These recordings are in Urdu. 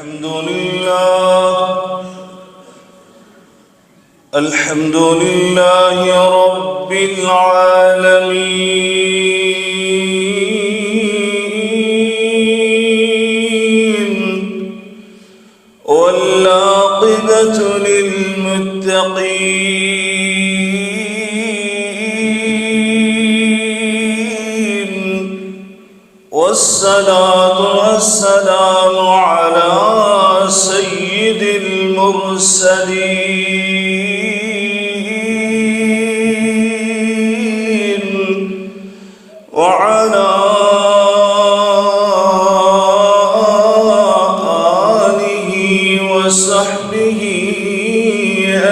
الحمد لله رب العالمين والعاقبة للمتقين والصلاة والسلام على سيد المرسلين وعلى آله وصحبه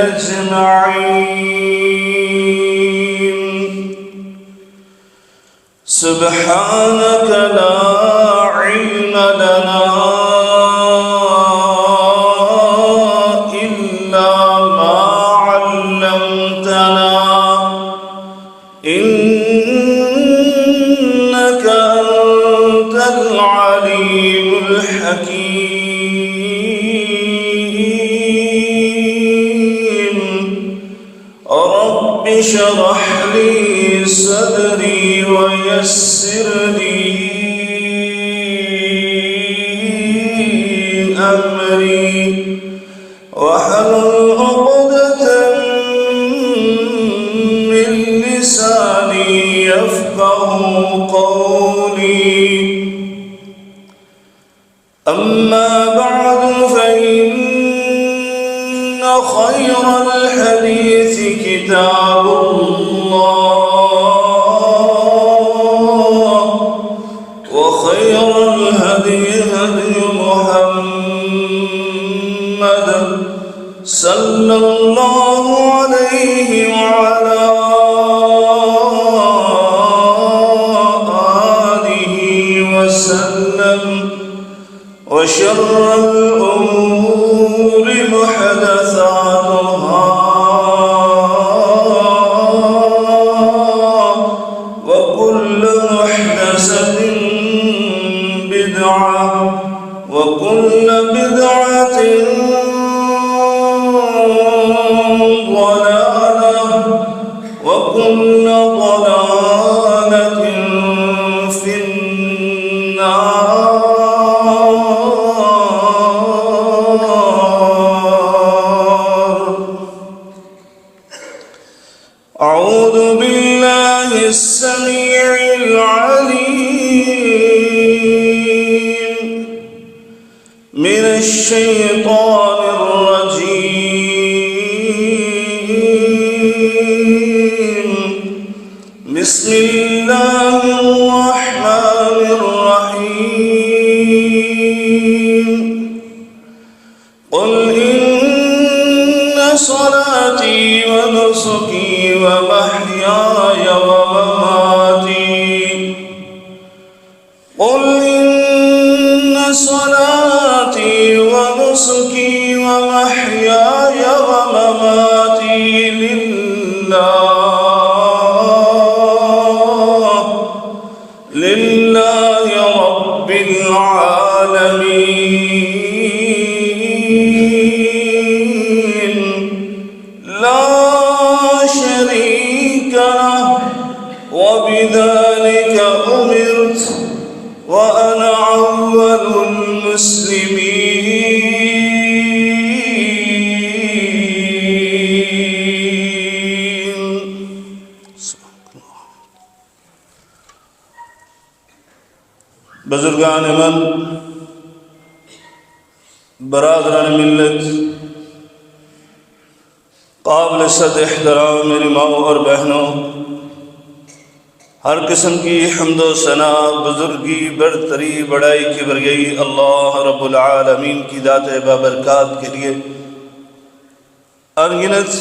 أجمعين. سبحانك لا علم لنا إلا ما علمتنا إنك أنت العليم الحكيم. رب اشرح لي صدري ويسر لي أمري واحلل عقدة من لساني يفقه قولي. أما بعد فإن خير الحديث كتاب الله وخير الهدي هدي محمد صلى الله عليه وعلى آله وسلم. وشر الأمور محدثاتها وكل محدثة بدعة وكل بدعة ضلالة وكل ضلالة في النار. أعوذ بالله السميع العليم من الشيطان الرجيم. بسم الله الرحمن الرحيم. قل إن صلاتي ونسكي ومحياي ومماتي قل إن صلاتي ونسكي ومحياي ومماتي لله رب العالمين لا شريك له وبذلك أمرت وأنا أول المسلمين. بزرگان من، برادران ملت، قابل صد احترام میری ماں اور بہنوں، ہر قسم کی حمد و ثنا، بزرگی، برتری، بڑائی کی برگئی اللہ رب العالمین کی ذات بابرکات کے لیے انگنت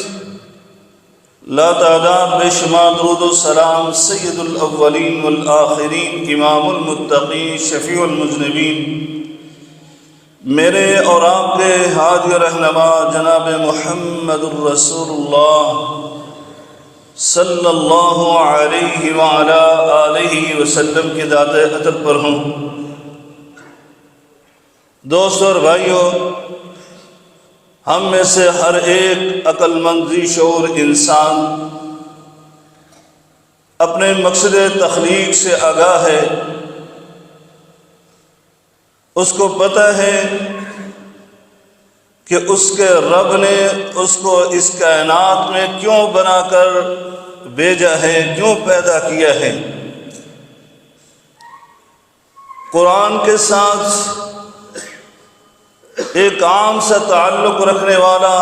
لا تعداد بے شمار درود و سلام سید الاولین والآخرین، امام المتقین، شفیع المذنبین، میرے اور آپ کے ہادی و رہنما جناب محمد الرسول اللہ صلی اللہ علیہ وعلا آلہ وسلم کی ذات اطہر پر ہوں، دوستو اور بھائیو، ہم میں سے ہر ایک عقل مند ذی شعور انسان اپنے مقصد تخلیق سے آگاہ ہے۔ اس کو پتہ ہے کہ اس کے رب نے اس کو اس کائنات میں کیوں بنا کر بھیجا ہے، کیوں پیدا کیا ہے۔ قرآن کے ساتھ ایک عام سا تعلق رکھنے والا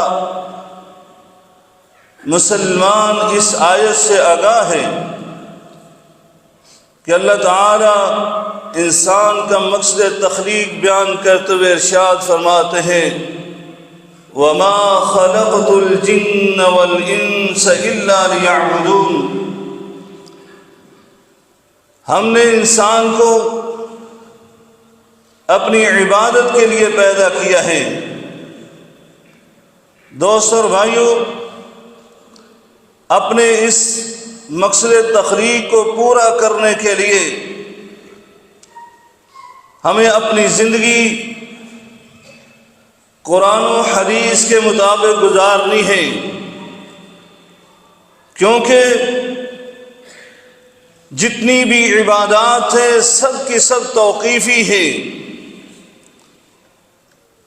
مسلمان اس آیت سے آگاہ ہے کہ اللہ تعالی انسان کا مقصد تخلیق بیان کرتے ہوئے ارشاد فرماتے ہیں وَمَا خَلَقْتُ الْجِنَّ وَالْإِنسَ إِلَّا لِيَعْبُدُونَ، ہم نے انسان کو اپنی عبادت کے لیے پیدا کیا ہے۔ دوستو اور بھائیو، اپنے اس مقصد تخلیق کو پورا کرنے کے لیے ہمیں اپنی زندگی قرآن و حدیث کے مطابق گزارنی ہے، کیونکہ جتنی بھی عبادات ہیں سب کی سب توقیفی ہے۔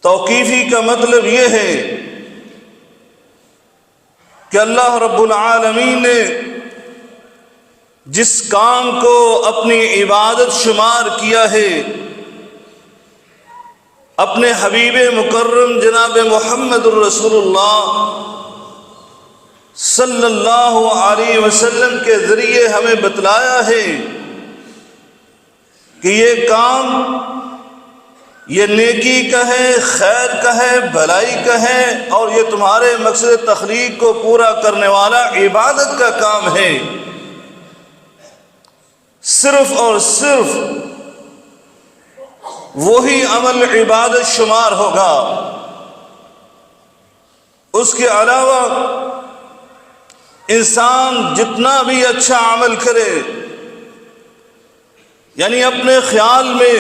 توقیفی کا مطلب یہ ہے کہ اللہ رب العالمین نے جس کام کو اپنی عبادت شمار کیا ہے، اپنے حبیب مکرم جناب محمد الرسول اللہ صلی اللہ علیہ وسلم کے ذریعے ہمیں بتلایا ہے کہ یہ کام یہ نیکی کا ہے، خیر کا ہے، بھلائی کا ہے، اور یہ تمہارے مقصد تخلیق کو پورا کرنے والا عبادت کا کام ہے۔ صرف اور صرف وہی عمل عبادت شمار ہوگا، اس کے علاوہ انسان جتنا بھی اچھا عمل کرے، یعنی اپنے خیال میں،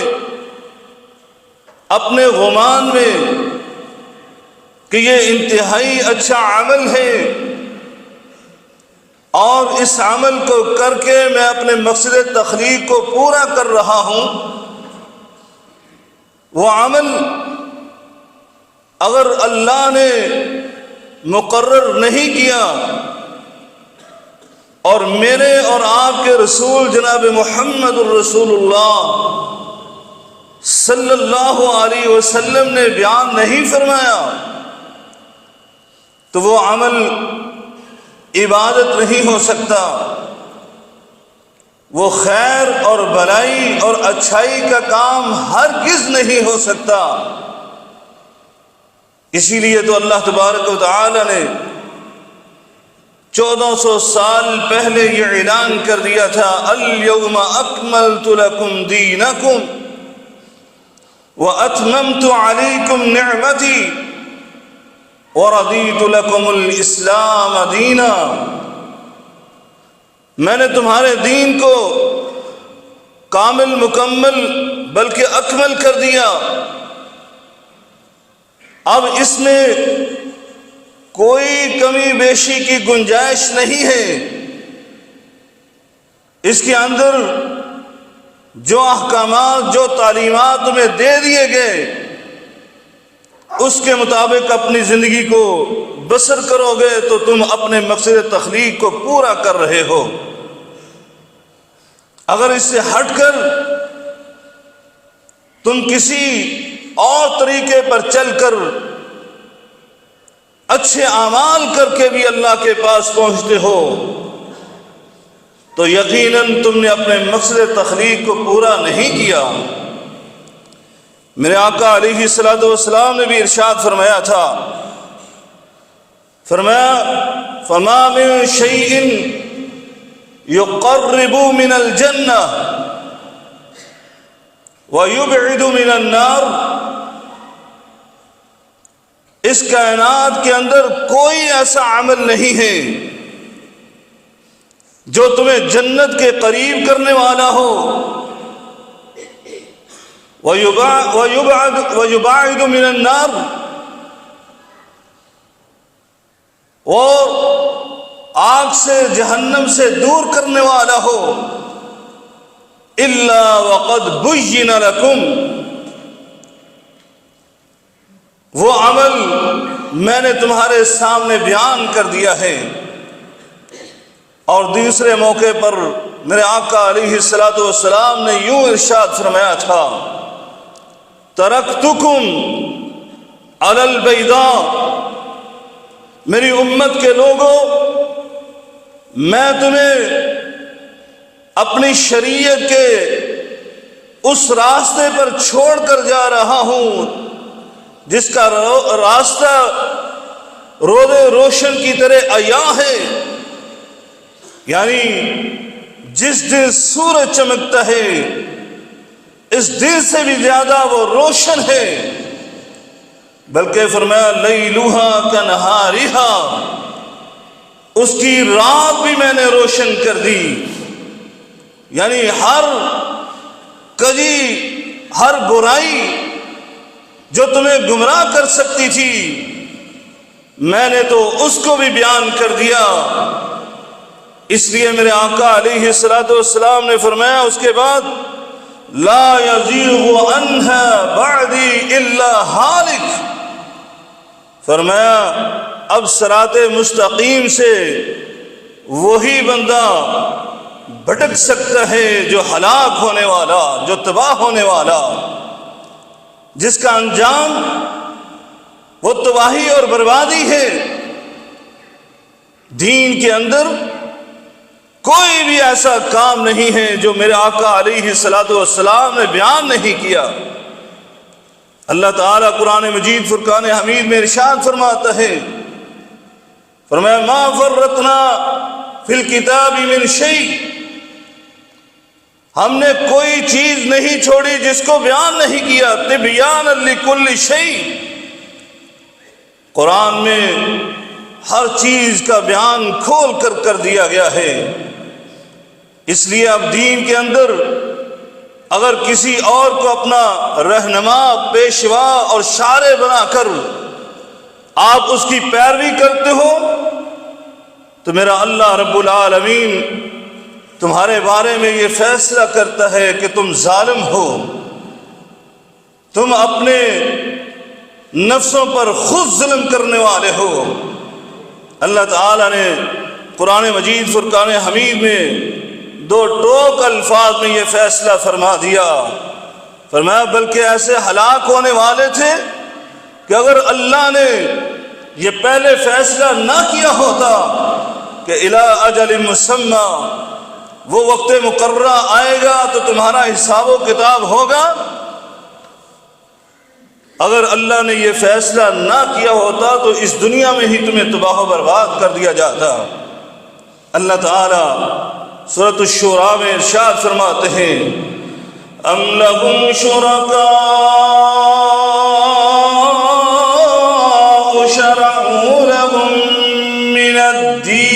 اپنے گمان میں کہ یہ انتہائی اچھا عمل ہے اور اس عمل کو کر کے میں اپنے مقصد تخلیق کو پورا کر رہا ہوں، وہ عمل اگر اللہ نے مقرر نہیں کیا اور میرے اور آپ کے رسول جناب محمد الرسول اللہ صلی اللہ علیہ وسلم نے بیان نہیں فرمایا، تو وہ عمل عبادت نہیں ہو سکتا، وہ خیر اور بھلائی اور اچھائی کا کام ہرگز نہیں ہو سکتا۔ اسی لیے تو اللہ تبارک و تعالی نے 1400 سال پہلے یہ اعلان کر دیا تھا اليوم اکملت لکم دینکم وَأَتْمَمْتُ عَلَيْكُمْ نِعْمَتِي وَرَضِيتُ لَكُمُ الْإِسْلَامَ دِينًا، میں نے تمہارے دین کو کامل، مکمل، بلکہ اکمل کر دیا۔ اب اس میں کوئی کمی بیشی کی گنجائش نہیں ہے، اس کے اندر جو احکامات، جو تعلیمات تمہیں دے دیے گئے اس کے مطابق اپنی زندگی کو بسر کرو گے تو تم اپنے مقصد تخلیق کو پورا کر رہے ہو۔ اگر اس سے ہٹ کر تم کسی اور طریقے پر چل کر اچھے اعمال کر کے بھی اللہ کے پاس پہنچتے ہو تو یقیناً تم نے اپنے مقصد تخلیق کو پورا نہیں کیا۔ میرے آقا علیہ الصلوۃ والسلام نے بھی ارشاد فرمایا تھا، فرمایا فما من شیء یقرب من الجنہ ویبعد من النار، اس کائنات کے اندر کوئی ایسا عمل نہیں ہے جو تمہیں جنت کے قریب کرنے والا ہو وَيُبَعِدُ مِنَ النَّارِ، اور آگ سے جہنم سے دور کرنے والا ہو، إِلَّا وَقَدْ بُيِّنَ لَكُمْ، وہ عمل میں نے تمہارے سامنے بیان کر دیا ہے۔ اور دوسرے موقع پر میرے آقا علیہ الصلوۃ والسلام نے یوں ارشاد فرمایا تھا، ترکتکم علی البیضاء، میری امت کے لوگوں، میں تمہیں اپنی شریعت کے اس راستے پر چھوڑ کر جا رہا ہوں جس کا راستہ روز روشن کی طرح عیاں ہے، یعنی جس دن سورج چمکتا ہے اس دن سے بھی زیادہ وہ روشن ہے، بلکہ فرمایا لیلھا کنہارھا، اس کی رات بھی میں نے روشن کر دی، یعنی ہر کجی، ہر برائی جو تمہیں گمراہ کر سکتی تھی میں نے تو اس کو بھی بیان کر دیا۔ اس لیے میرے آقا علیہ الصلوۃ والسلام نے فرمایا اس کے بعد، لا یزیغ عنہا بعدی الا ہالک، فرمایا اب صراط مستقیم سے وہی بندہ بھٹک سکتا ہے جو ہلاک ہونے والا، جو تباہ ہونے والا، جس کا انجام وہ تباہی اور بربادی ہے۔ دین کے اندر کوئی بھی ایسا کام نہیں ہے جو میرے آقا علیہ الصلوۃ والسلام نے بیان نہیں کیا۔ اللہ تعالیٰ قرآن مجید فرقان حمید میں ارشاد فرماتا ہے، فرمایا ما فرطنا فی الکتاب من شیء، ہم نے کوئی چیز نہیں چھوڑی جس کو بیان نہیں کیا، تبیانا لکل شیء، قرآن میں ہر چیز کا بیان کھول کر دیا گیا ہے۔ اس لیے اب دین کے اندر اگر کسی اور کو اپنا رہنما، پیشوا اور شارع بنا کر آپ اس کی پیروی کرتے ہو تو میرا اللہ رب العالمین تمہارے بارے میں یہ فیصلہ کرتا ہے کہ تم ظالم ہو، تم اپنے نفسوں پر خود ظلم کرنے والے ہو۔ اللہ تعالیٰ نے قرآن مجید فرقان حمید میں دو ٹوک الفاظ میں یہ فیصلہ فرما دیا، فرمایا بلکہ ایسے ہلاک ہونے والے تھے کہ اگر اللہ نے یہ پہلے فیصلہ نہ کیا ہوتا کہ الی اجل مسمی، وہ وقت مقررہ آئے گا تو تمہارا حساب و کتاب ہوگا، اگر اللہ نے یہ فیصلہ نہ کیا ہوتا تو اس دنیا میں ہی تمہیں تباہ و برباد کر دیا جاتا۔ اللہ تعالیٰ سورۃ الشورى میں ارشاد فرماتے ہیں، ام لہم شرکاء شرعوا لهم من الدین،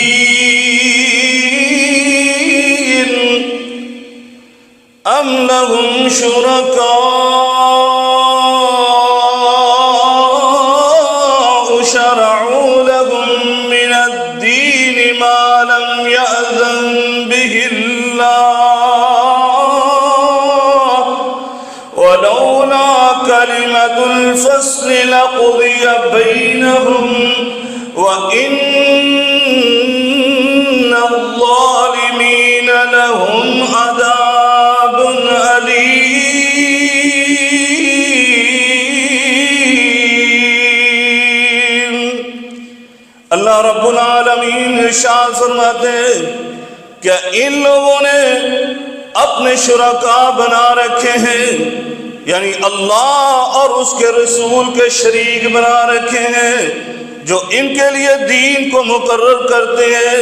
ام لہم شرکاء شرعوا لهم من الدین ما لم یأذن به اللہ ولولا کلمۃ الفصل لقضی بینہم وإن الظالمین لهم عذاب علیم۔ اللہ رب العالمین ارشاد فرماتے ہیں کہ ان لوگوں نے اپنے شرکاء بنا رکھے ہیں، یعنی اللہ اور اس کے رسول کے شریک بنا رکھے ہیں، جو ان کے لیے دین کو مقرر کرتے ہیں،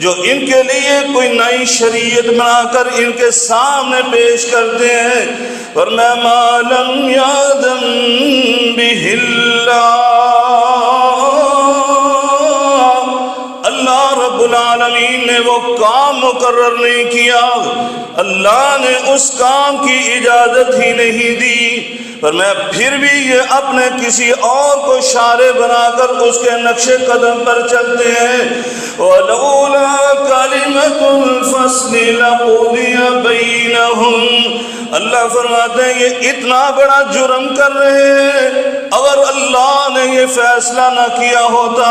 جو ان کے لیے کوئی نئی شریعت بنا کر ان کے سامنے پیش کرتے ہیں، ورنہ ما لم یأذن بہ اللہ رب العالمین نے وہ کام مقرر نہیں کیا اللہ نے اس کام کی اجازت ہی نہیں دی، پر میں پھر بھی یہ اپنے کسی اور کو شارع بنا کر اس کے نقش قدم پر چلتے ہیں۔ وَلَوْلَا كَلِمَةُ الْفَصْلِ لَقُضِيَ بَيْنَهُمْ، اللہ فرماتے ہیں یہ اتنا بڑا جرم کر رہے ہیں، اگر اللہ نے یہ فیصلہ نہ کیا ہوتا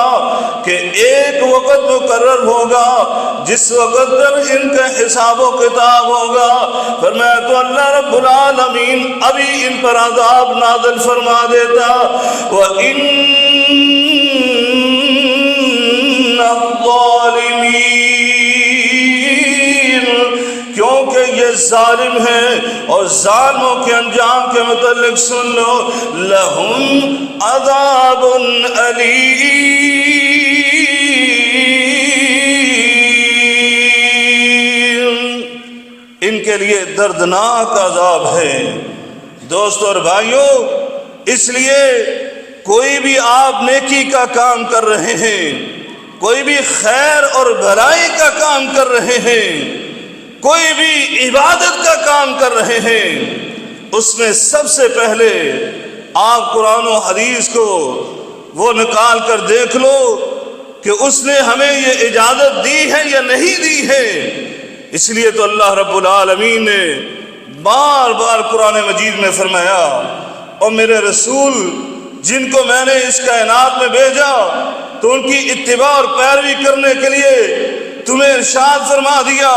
کہ ایک وقت مقرر ہوگا جس وقت پر ان کا حساب و کتاب ہوگا، فرمایا تو اللہ رب العالمین ابھی ان پر عذاب نازل فرما دیتا۔ وَإِنَّ الظَّالِمِينَ، کیونکہ یہ ظالم ہیں، اور ظالموں کے انجام کے متعلق سن لو، لَهُمْ عَذَابٌ أَلِيمٌ، ان کے لیے دردناک عذاب ہے۔ دوستو اور بھائیوں، اس لیے کوئی بھی آپ نیکی کا کام کر رہے ہیں، کوئی بھی خیر اور بھلائی کا کام کر رہے ہیں، کوئی بھی عبادت کا کام کر رہے ہیں، اس میں سب سے پہلے آپ قرآن و حدیث کو وہ نکال کر دیکھ لو کہ اس نے ہمیں یہ اجازت دی ہے یا نہیں دی ہے۔ اس لیے تو اللہ رب العالمین نے بار بار قرآن مجید میں فرمایا، اور میرے رسول جن کو میں نے اس کائنات میں بھیجا تو ان کی اتباع اور پیروی کرنے کے لیے تمہیں ارشاد فرما دیا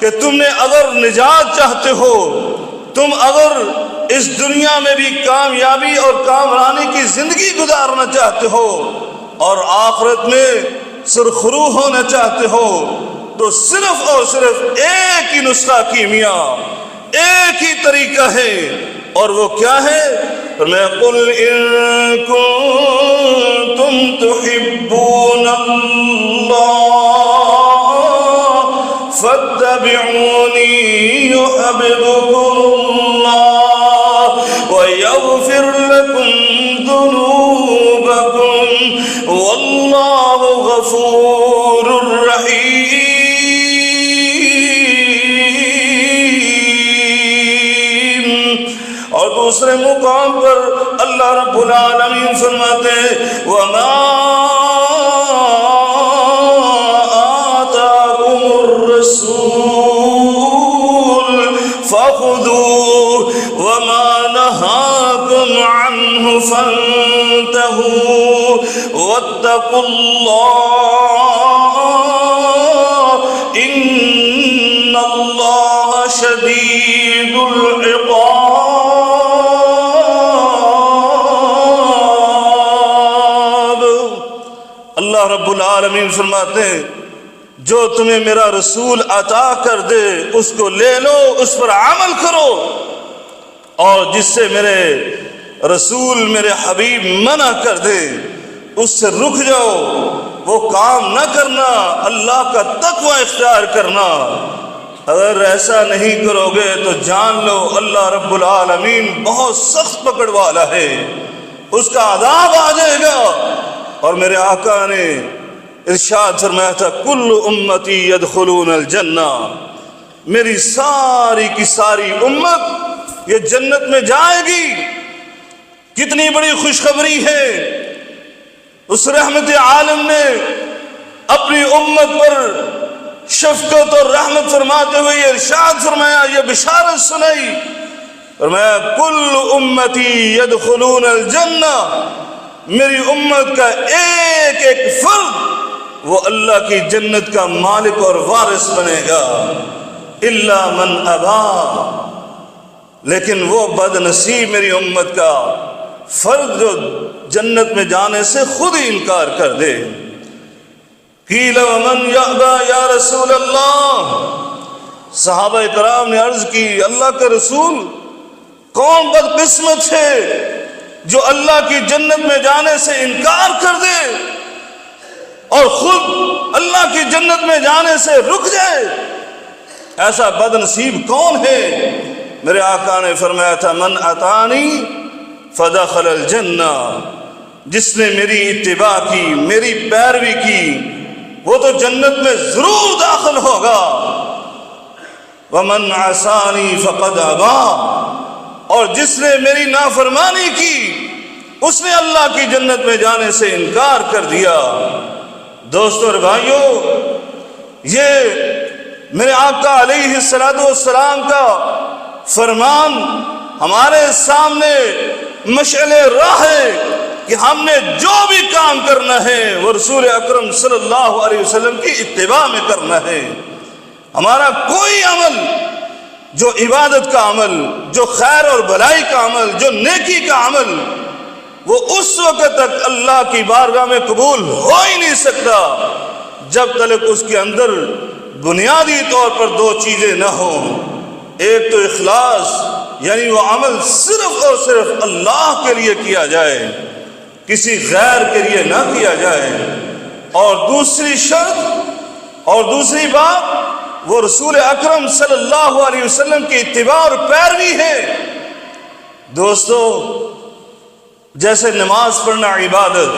کہ تم نے اگر نجات چاہتے ہو، تم اگر اس دنیا میں بھی کامیابی اور کامرانی کی زندگی گزارنا چاہتے ہو اور آخرت میں سرخرو ہونا چاہتے ہو، تو صرف اور صرف ایک ہی نسخہ کیمیا، ایک ہی طریقہ ہے، اور وہ کیا ہے؟ میں قل ان کنتم تحبون اللہ فاتبعونی یحببکم اللہ ویغفر لکم ذنوبکم واللہ غفور رحیم۔ اور دوسرے مقام پر اللہ رب العالمین فرماتے ہیں وَمَا آتَاكُمُ الرَّسُولُ فَخُذُوهُ وَمَا نَهَاكُمْ عَنْهُ فَانْتَهُوا وَاتَّقُوا اللَّهَ إِنَّ اللَّهَ شَدِيدُ الْعِقَابِ۔ اللہ رب العالمین فرماتے ہیں جو تمہیں میرا رسول عطا کر دے اس کو لے لو، اس پر عمل کرو، اور جس سے میرے رسول میرے حبیب منع کر دے اس سے رک جاؤ، وہ کام نہ کرنا، اللہ کا تقوی اختیار کرنا۔ اگر ایسا نہیں کرو گے تو جان لو اللہ رب العالمین بہت سخت پکڑ والا ہے، اس کا عذاب آ جائے گا۔ اور میرے آقا نے ارشاد فرمایا تھا کل امتی یدخلون الجنہ، میری ساری کی ساری امت یہ جنت میں جائے گی۔ کتنی بڑی خوشخبری ہے۔ اس رحمت عالم نے اپنی امت پر شفقت اور رحمت فرماتے ہوئے یہ ارشاد فرمایا، یہ بشارت سنائی، فرمایا کل امتی یدخلون الجنہ، میری امت کا ایک ایک فرد وہ اللہ کی جنت کا مالک اور وارث بنے گا، الا من ابا، لیکن وہ بد نصیب میری امت کا فرد جو جنت میں جانے سے خود ہی انکار کر دے۔ قیل ومن یأبا یا رسول اللہ، صحابہ کرام نے عرض کی اللہ کے رسول کون بدقسمت ہے جو اللہ کی جنت میں جانے سے انکار کر دے اور خود اللہ کی جنت میں جانے سے رک جائے، ایسا بد نصیب کون ہے؟ میرے آقا نے فرمایا تھا من اطاعنی فدخل الجنہ، جس نے میری اتباع کی، میری پیروی کی، وہ تو جنت میں ضرور داخل ہوگا۔ ومن عصانی فقد ابا، اور جس نے میری نافرمانی کی اس نے اللہ کی جنت میں جانے سے انکار کر دیا۔ دوستو اور بھائیو، یہ میرے آقا علیہ السلام کا فرمان ہمارے سامنے مشعل راہ ہے کہ ہم نے جو بھی کام کرنا ہے وہ رسول اکرم صلی اللہ علیہ وسلم کی اتباع میں کرنا ہے۔ ہمارا کوئی عمل، جو عبادت کا عمل، جو خیر اور بھلائی کا عمل، جو نیکی کا عمل، وہ اس وقت تک اللہ کی بارگاہ میں قبول ہو ہی نہیں سکتا جب تک اس کے اندر بنیادی طور پر دو چیزیں نہ ہوں۔ ایک تو اخلاص، یعنی وہ عمل صرف اور صرف اللہ کے لیے کیا جائے، کسی غیر کے لیے نہ کیا جائے، اور دوسری شرط اور دوسری بات وہ رسول اکرم صلی اللہ علیہ وسلم کی اتباع اور پیروی ہے۔ دوستو، جیسے نماز پڑھنا عبادت،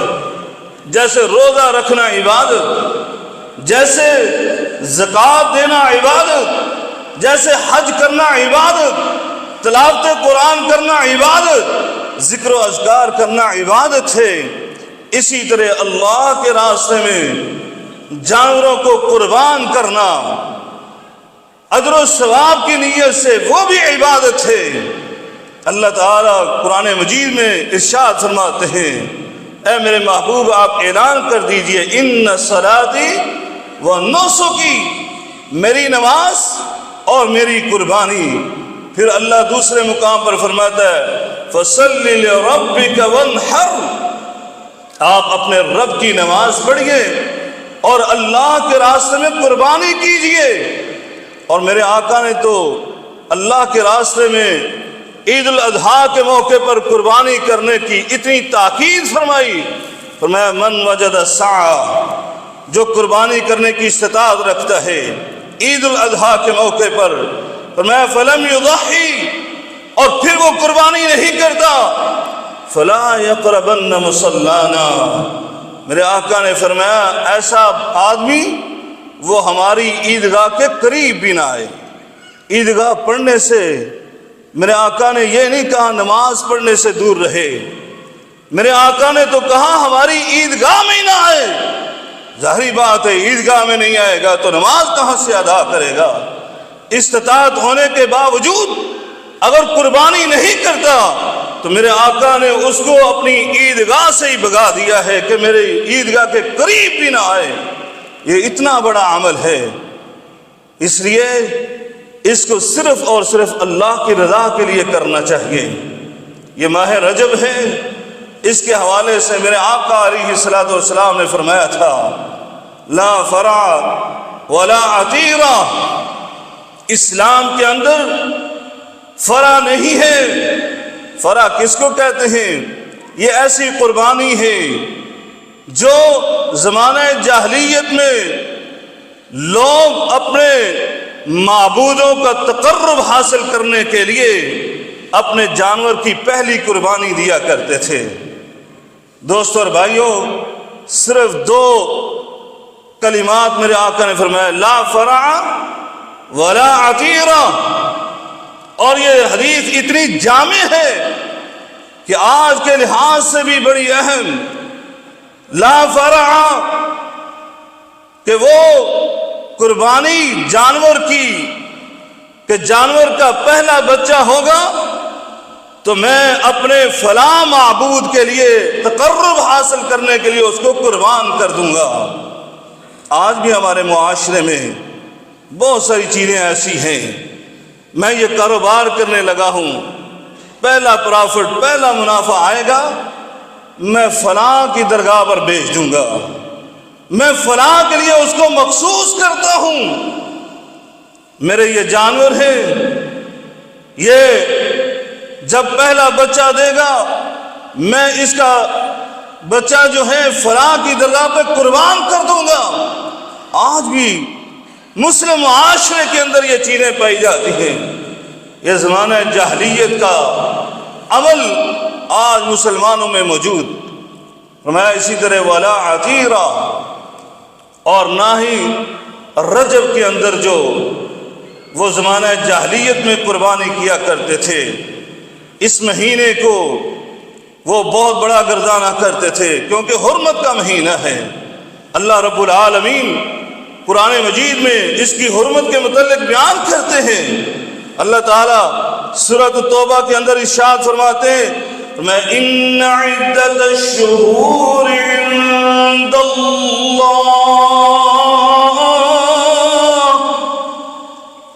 جیسے روزہ رکھنا عبادت، جیسے زکوٰۃ دینا عبادت، جیسے حج کرنا عبادت، تلاوت قرآن کرنا عبادت، ذکر و اذکار کرنا عبادت ہے، اسی طرح اللہ کے راستے میں جانوروں کو قربان کرنا اجر و ثواب کی نیت سے وہ بھی عبادت ہے۔ اللہ تعالیٰ قرآن مجید میں ارشاد فرماتے ہیں، اے میرے محبوب آپ اعلان کر دیجئے، ان صلاتی و نسکی، میری نماز اور میری قربانی۔ پھر اللہ دوسرے مقام پر فرماتا ہے فَصَلِّ لِرَبِّكَ وَانْحَرْ، آپ اپنے رب کی نماز پڑھیے اور اللہ کے راستے میں قربانی کیجئے۔ اور میرے آقا نے تو اللہ کے راستے میں عید الاضحیٰ کے موقع پر قربانی کرنے کی اتنی تاکید فرمائی، فرمایا من وجد سعی، جو قربانی کرنے کی استطاعت رکھتا ہے عید الاضحیٰ کے موقع پر، فرمایا فلم یضحی، اور پھر وہ قربانی نہیں کرتا، فلا یقربن مصلانا، میرے آقا نے فرمایا ایسا آدمی وہ ہماری عیدگاہ کے قریب بھی نہ آئے۔ عیدگاہ پڑھنے سے میرے آقا نے یہ نہیں کہا نماز پڑھنے سے دور رہے، میرے آقا نے تو کہا ہماری عیدگاہ میں ہی نہ آئے۔ ظاہری بات ہے عیدگاہ میں نہیں آئے گا تو نماز کہاں سے ادا کرے گا؟ استطاعت ہونے کے باوجود اگر قربانی نہیں کرتا تو میرے آقا نے اس کو اپنی عیدگاہ سے ہی بھگا دیا ہے کہ میرے عیدگاہ کے قریب بھی نہ آئے۔ یہ اتنا بڑا عمل ہے، اس لیے اس کو صرف اور صرف اللہ کی رضا کے لیے کرنا چاہیے۔ یہ ماہ رجب ہے، اس کے حوالے سے میرے آقا علیہ السلام نے فرمایا تھا لا فرع ولا عتیرہ، اسلام کے اندر فرع نہیں ہے۔ فرع کس کو کہتے ہیں؟ یہ ایسی قربانی ہے جو زمانہ جاہلیت میں لوگ اپنے معبودوں کا تقرب حاصل کرنے کے لیے اپنے جانور کی پہلی قربانی دیا کرتے تھے۔ دوستو اور بھائیوں، صرف دو کلمات میرے آقا نے فرمایا لا فرع ولا عتیرہ، اور یہ حدیث اتنی جامع ہے کہ آج کے لحاظ سے بھی بڑی اہم۔ لا فرع کہ وہ قربانی جانور کی، کہ جانور کا پہلا بچہ ہوگا تو میں اپنے فلاں معبود کے لیے تقرب حاصل کرنے کے لیے اس کو قربان کر دوں گا۔ آج بھی ہمارے معاشرے میں بہت ساری چیزیں ایسی ہیں، میں یہ کاروبار کرنے لگا ہوں، پہلا پرافٹ، پہلا منافع آئے گا میں فلاں کی درگاہ پر بیچ دوں گا، میں فلاں کے لیے اس کو مخصوص کرتا ہوں، میرے یہ جانور ہیں، یہ جب پہلا بچہ دے گا میں اس کا بچہ جو ہے فلاں کی درگاہ پہ قربان کر دوں گا۔ آج بھی مسلم معاشرے کے اندر یہ چیزیں پائی جاتی ہیں۔ یہ زمانہ جاہلیت کا عمل آج مسلمانوں میں موجود۔ فرمایا اسی طرح ولا عتیرہ، اور نہ ہی رجب کے اندر جو وہ زمانہ جاہلیت میں قربانی کیا کرتے تھے، اس مہینے کو وہ بہت بڑا گردانہ کرتے تھے کیونکہ حرمت کا مہینہ ہے۔ اللہ رب العالمین قرآن مجید میں اس کی حرمت کے متعلق بیان کرتے ہیں۔ اللہ تعالیٰ سورۃ التوبہ کے اندر ارشاد فرماتے ہیں ان عدت الشہور عند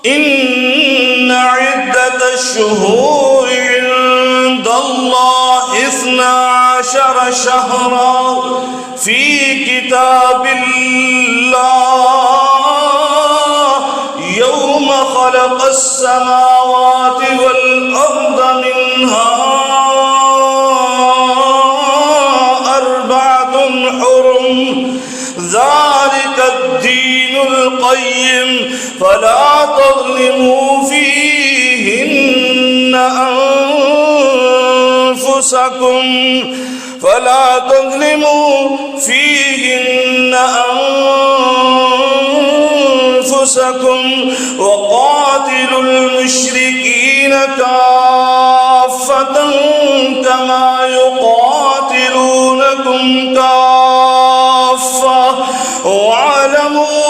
ان عدت الشہور عند اللہ 12 شہرا فی کتاب اللہ یوم خلق السماوات والارض منها 4 حرم ذلك الدين القيم فلا تظلموا فيهن أنفسكم وقاتلوا المشركين كافة كما يقاتلونكم كافة واعلموا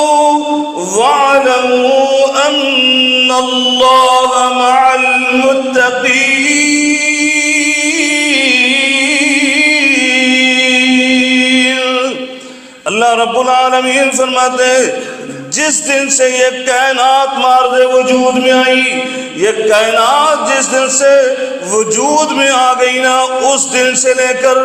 أن الله مع المتقين۔ اللہ رب العالمین فرماتے ہیں جس دن سے یہ کائنات مارد وجود میں آئی، یہ کائنات جس دن سے وجود میں آ گئی نا، اس دن سے لے کر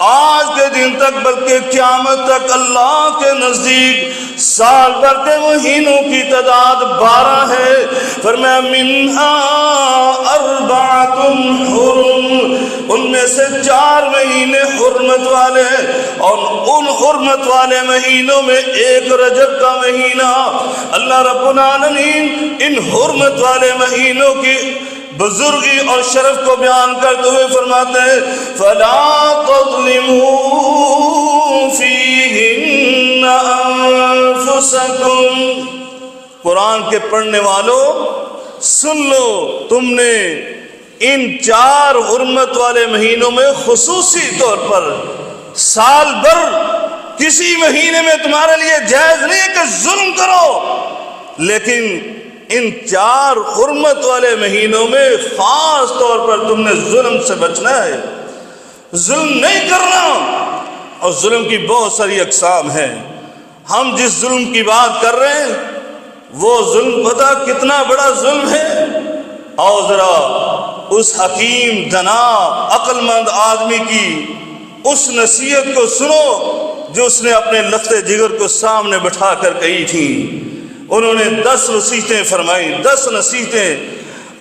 آج کے دن تک بلکہ قیامت تک اللہ کے نزدیک سال بھر کے مہینوں کی تعداد 12 ہے۔ فرمایا منہا 4 حرم، ان میں سے 4 مہینے حرمت والے، اور ان حرمت والے مہینوں میں ایک رجب کا مہینہ۔ اللہ رب العالمین ان حرمت والے مہینوں کی بزرگی اور شرف کو بیان کرتے ہوئے فرماتے ہیں فَلَا تَظْلِمُوا فِيهِنَّ أَنفُسَكُمْ۔ قرآن کے پڑھنے والوں سن لو، تم نے ان 4 حرمت والے مہینوں میں خصوصی طور پر سال بھر کسی مہینے میں تمہارے لیے جائز نہیں ہے کہ ظلم کرو، لیکن ان 4 حرمت والے مہینوں میں خاص طور پر تم نے ظلم سے بچنا ہے، ظلم نہیں کرنا۔ اور ظلم کی بہت ساری اقسام ہیں، ہم جس ظلم کی بات کر رہے ہیں وہ ظلم پتہ کتنا بڑا ظلم ہے۔ اور ذرا اس حکیم دنا عقل مند آدمی کی اس نصیحت کو سنو جو اس نے اپنے لخت جگر کو سامنے بٹھا کر کہی تھی۔ انہوں نے 10 نصیحتیں فرمائیں، 10 نصیحتیں۔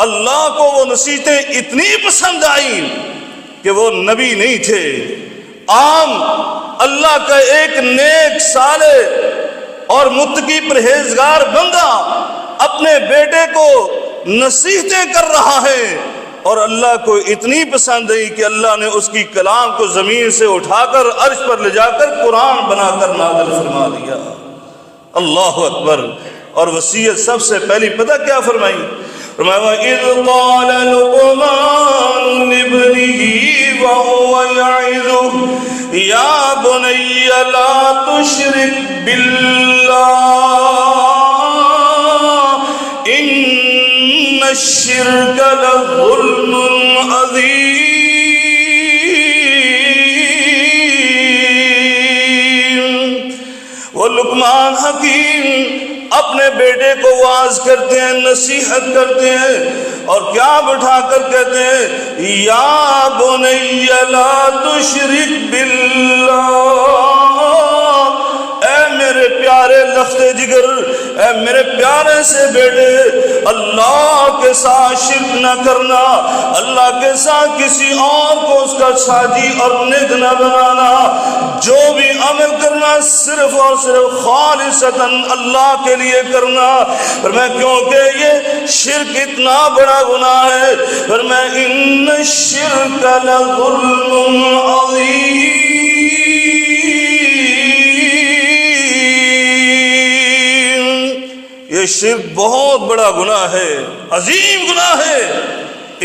اللہ کو وہ نصیحتیں اتنی پسند آئیں کہ وہ نبی نہیں تھے، عام اللہ کا ایک نیک صالح اور متقی پرہیزگار بندہ اپنے بیٹے کو نصیحتیں کر رہا ہے، اور اللہ کو اتنی پسند آئی کہ اللہ نے اس کی کلام کو زمین سے اٹھا کر عرش پر لے جا کر قرآن بنا کر نازل فرما دیا۔ اللہ اکبر۔ اور وصیت سب سے پہلی پتہ کیا فرمائی؟ فرمایا وَإِذْ قَالَ لُقْمَانُ لِابْنِهِ وَهُوَ يَعِظُهُ يَا بُنَيَّ لَا تُشْرِكْ بِاللَّهِ إِنَّ الشِّرْكَ لَظُلْمٌ عَظِيمٌ۔ وہ لقمان حکیم اپنے بیٹے کو واعظ کرتے ہیں، نصیحت کرتے ہیں، اور کیا بٹھا کر کہتے ہیں یا بنی لا تشرک باللہ، اے میرے پیارے لخت جگر، اے میرے پیارے سے بیٹے، اللہ کے ساتھ شرک نہ کرنا، اللہ کے ساتھ کسی اور کو اس کا ساجی اور ند نہ بنانا، جو بھی عمل کرنا صرف اور صرف خالصتاً اللہ کے لیے کرنا۔ پر میں کیونکہ یہ شرک اتنا بڑا گناہ ہے، پر میں ان الشرک لظلم عظیم، یہ یہ شرک بہت بڑا گناہ ہے، عظیم گناہ ہے،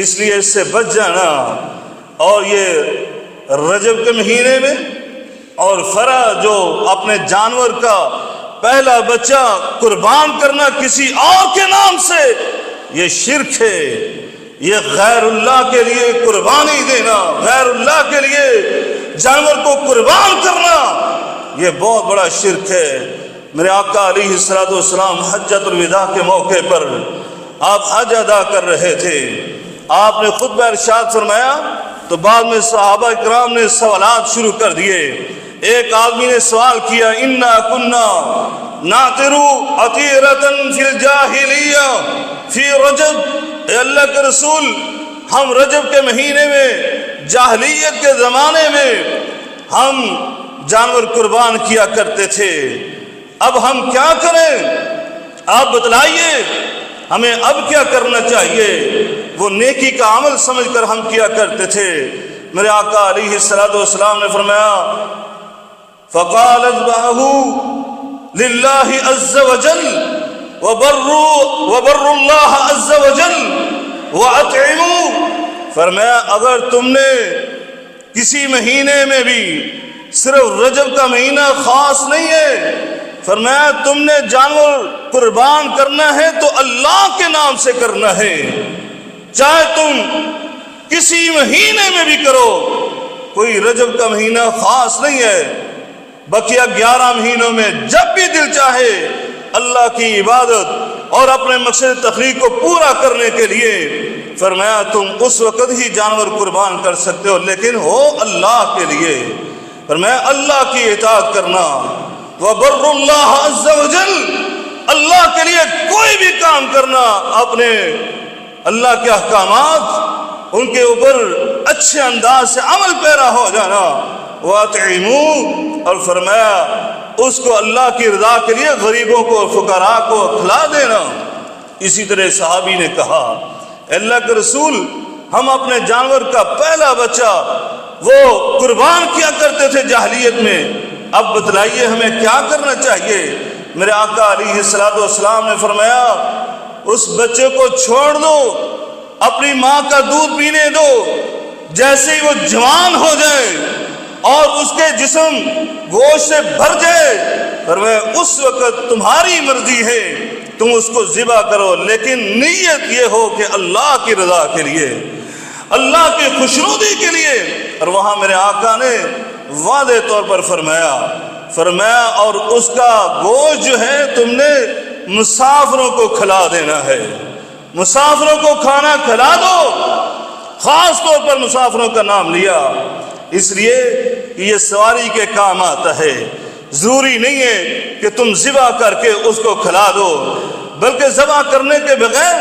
اس لیے اس سے بچ جانا۔ اور یہ رجب کے مہینے میں اور فرا جو اپنے جانور کا پہلا بچہ قربان کرنا کسی اور کے نام سے، یہ شرک ہے۔ یہ غیر اللہ کے لیے قربانی دینا، غیر اللہ کے لیے جانور کو قربان کرنا، یہ بہت بڑا شرک ہے۔ میرے آقا علیہ الصلوۃ والسلام حجۃ الوداع کے موقع پر آپ حج ادا کر رہے تھے، آپ نے خطبہ ارشاد فرمایا تو بعد میں صحابہ کرام نے سوالات شروع کر دیے۔ ایک آدمی نے سوال کیا، انا کنا ناطر عطیرۃ فی الجاہلیہ فی رجب، اے اللہ کے رسول، ہم رجب کے مہینے میں جاہلیت کے زمانے میں ہم جانور قربان کیا کرتے تھے، اب ہم کیا کریں؟ آپ بتلائیے ہمیں اب کیا کرنا چاہیے؟ وہ نیکی کا عمل سمجھ کر ہم کیا کرتے تھے۔ میرے آقا علیہ الصلوۃ والسلام نے فرمایا، فقال اذبحوا للہ عز وجل وبر اللہ عز وجل واطعموا، فرمایا اگر تم نے کسی مہینے میں بھی، صرف رجب کا مہینہ خاص نہیں ہے، فرمایا تم نے جانور قربان کرنا ہے تو اللہ کے نام سے کرنا ہے، چاہے تم کسی مہینے میں بھی کرو، کوئی رجب کا مہینہ خاص نہیں ہے، بقیہ 11 مہینوں میں جب بھی دل چاہے اللہ کی عبادت اور اپنے مقصد تخلیق کو پورا کرنے کے لیے، فرمایا تم اس وقت ہی جانور قربان کر سکتے ہو، لیکن ہو اللہ کے لیے، فرمایا اللہ کی اطاعت کرنا، وبر اللہ عز وجل، اللہ کے لیے کوئی بھی کام کرنا، اپنے اللہ کے احکامات ان کے اوپر اچھے انداز سے عمل پیرا ہو جانا، وَأَطْعِمُوا، اور فرمایا اس کو اللہ کی رضا کے لیے غریبوں کو، فقراء کو کھلا دینا۔ اسی طرح صحابی نے کہا، اللہ کے رسول ہم اپنے جانور کا پہلا بچہ وہ قربان کیا کرتے تھے جاہلیت میں، اب بتلائیے ہمیں کیا کرنا چاہیے؟ میرے آقا علیہ الصلوۃ والسلام نے فرمایا اس بچے کو چھوڑ دو، اپنی ماں کا دودھ پینے دو، جیسے ہی وہ جوان ہو جائے اور اس کے جسم گوشت سے بھر جائے، فرمایا اس وقت تمہاری مرضی ہے تم اس کو ذبح کرو، لیکن نیت یہ ہو کہ اللہ کی رضا کے لیے، اللہ کی خوشنودی کے لیے۔ اور وہاں میرے آقا نے واضح طور پر فرمایا اور اس کا گوشت جو ہے تم نے مسافروں کو کھلا دینا ہے، مسافروں کو کھانا کھلا دو، خاص طور پر مسافروں کا نام لیا، اس لیے کہ یہ سواری کے کام آتا ہے۔ ضروری نہیں ہے کہ تم ذبح کر کے اس کو کھلا دو، بلکہ ذبح کرنے کے بغیر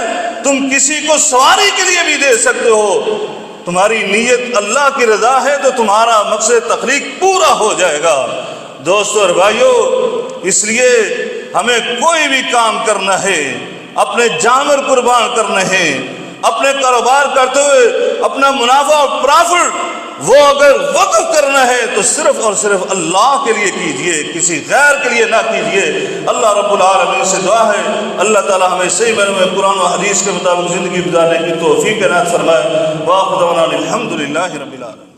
تم کسی کو سواری کے لیے بھی دے سکتے ہو، تمہاری نیت اللہ کی رضا ہے تو تمہارا مقصد تخلیق پورا ہو جائے گا۔ دوستو اور بھائیو، اس لیے ہمیں کوئی بھی کام کرنا ہے، اپنے جانور قربان کرنے ہیں، اپنے کاروبار کرتے ہوئے اپنا منافع اور پرافٹ وہ اگر وقف کرنا ہے تو صرف اور صرف اللہ کے لیے کیجئے، کسی غیر کے لیے نہ کیجئے۔ اللہ رب العالمین سے دعا ہے اللہ تعالی ہمیں صحیح معنوں میں قرآن و حدیث کے مطابق زندگی گزارنے کی توفیق عنایت فرمائے۔ وآخر دعوانا الحمدللہ رب العالمین۔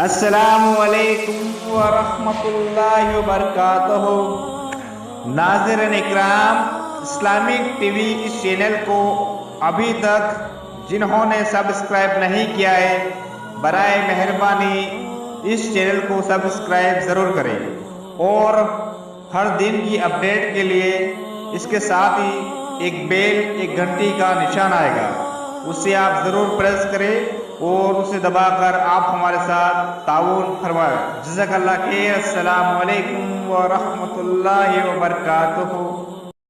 السلام علیکم ورحمۃ اللہ وبرکاتہ۔ ناظرین اکرام، اسلامک ٹی وی اس چینل کو ابھی تک جنہوں نے سبسکرائب نہیں کیا ہے، برائے مہربانی اس چینل کو سبسکرائب ضرور کریں، اور ہر دن کی اپڈیٹ کے لیے اس کے ساتھ ہی ایک بیل، ایک گھنٹی کا نشان آئے گا، اسے آپ ضرور پریس کریں اور اسے دبا کر آپ ہمارے ساتھ تعاون فرمائیں۔ جزاک اللہ خیر۔ السلام علیکم ورحمۃ اللہ وبرکاتہ۔